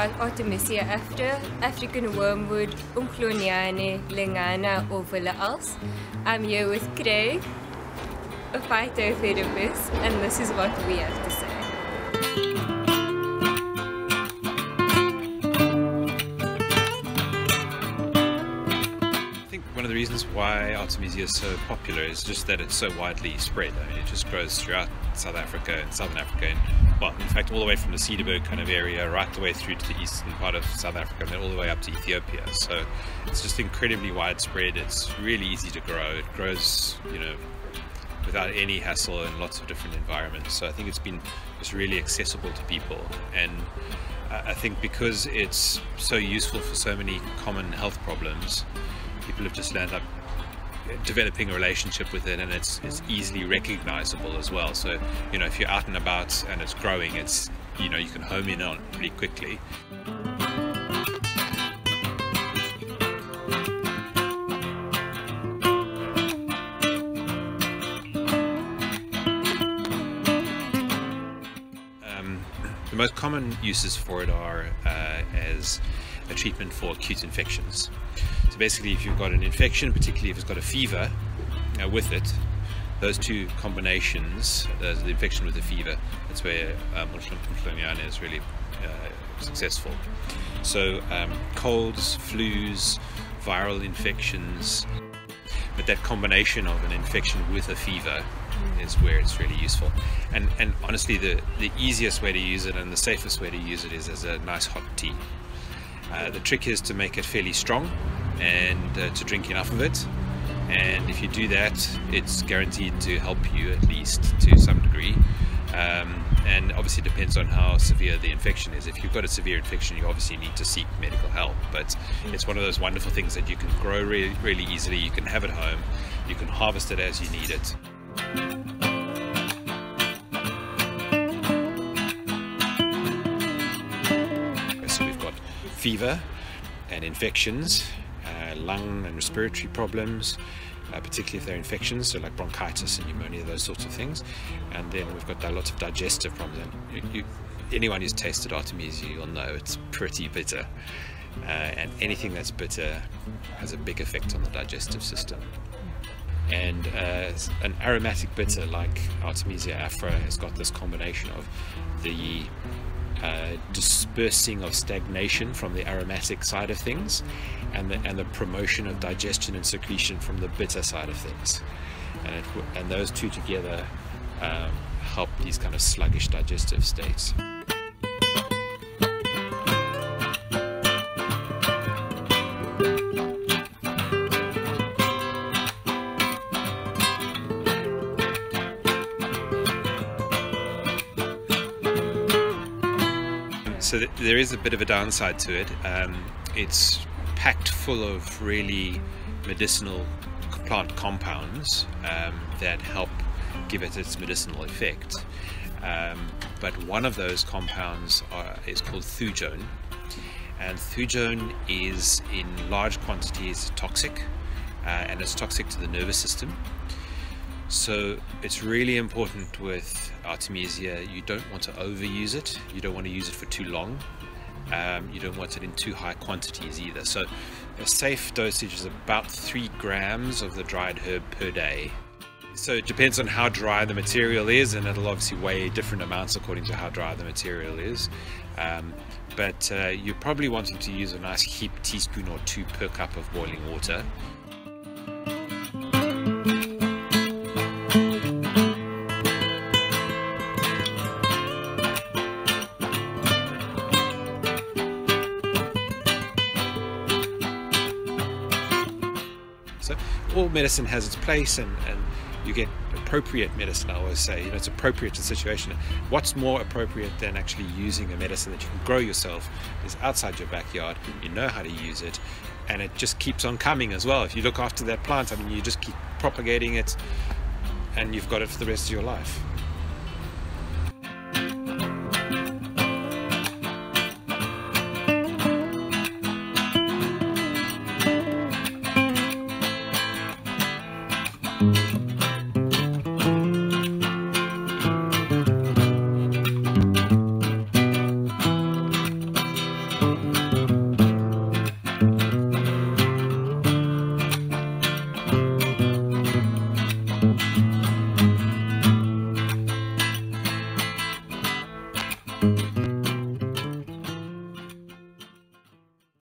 about Artemisia afra, African Wormwood, Umlhonyane, Lengana, or Wilde Als. I'm here with Craig, a phytotherapist, and this is what we have to say. I think one of the reasons why Artemisia is so popular is just that it's so widely spread. I mean, it just grows throughout South Africa and Southern Africa, and, well, in fact, all the way from the Cederberg kind of area right the way through to the eastern part of South Africa, and then all the way up to Ethiopia. So it's just incredibly widespread. It's really easy to grow. It grows, you know, without any hassle in lots of different environments. So I think it's been just really accessible to people, and I think because it's so useful for so many common health problems, people have just ended up developing a relationship with it, and it's easily recognizable as well. So, you know, if you're out and about and it's growing, it's, you know, you can home in on it pretty quickly. The most common uses for it are as a treatment for acute infections. So basically, if you've got an infection, particularly if it's got a fever with it, those two combinations, the infection with the fever, that's where Umlhonyane is really successful. So colds, flus, viral infections, but that combination of an infection with a fever is where it's really useful. And honestly, the easiest way to use it and the safest way to use it is as a nice hot tea. The trick is to make it fairly strong and to drink enough of it, and if you do that, it's guaranteed to help you at least to some degree. And obviously it depends on how severe the infection is. If you've got a severe infection, you obviously need to seek medical help, but it's one of those wonderful things that you can grow really, really easily. You can have it home, you can harvest it as you need it. So we've got fever and infections, lung and respiratory problems, particularly if they're infections, so like bronchitis and pneumonia, those sorts of things. And then we've got lots of digestive problems. And anyone who's tasted Artemisia, you'll know it's pretty bitter. And anything that's bitter has a big effect on the digestive system. And an aromatic bitter like Artemisia afra has got this combination of the dispersing of stagnation from the aromatic side of things, and the promotion of digestion and secretion from the bitter side of things, and those two together help these kind of sluggish digestive states. So there is a bit of a downside to it. It's packed full of really medicinal plant compounds that help give it its medicinal effect. But one of those compounds is called thujone, and thujone is in large quantities toxic, and it's toxic to the nervous system. So it's really important with Artemisia, you don't want to overuse it, you don't want to use it for too long, you don't want it in too high quantities either. So a safe dosage is about 3 grams of the dried herb per day. So it depends on how dry the material is, and it'll obviously weigh different amounts according to how dry the material is. But you're probably wanting to use a nice heaped teaspoon or 2 per cup of boiling water. So all medicine has its place, and you get appropriate medicine. I always say, you know, it's appropriate to the situation. What's more appropriate than actually using a medicine that you can grow yourself, is outside your backyard, you know how to use it, and it just keeps on coming as well. If you look after that plant, I mean, you just keep propagating it, and you've got it for the rest of your life.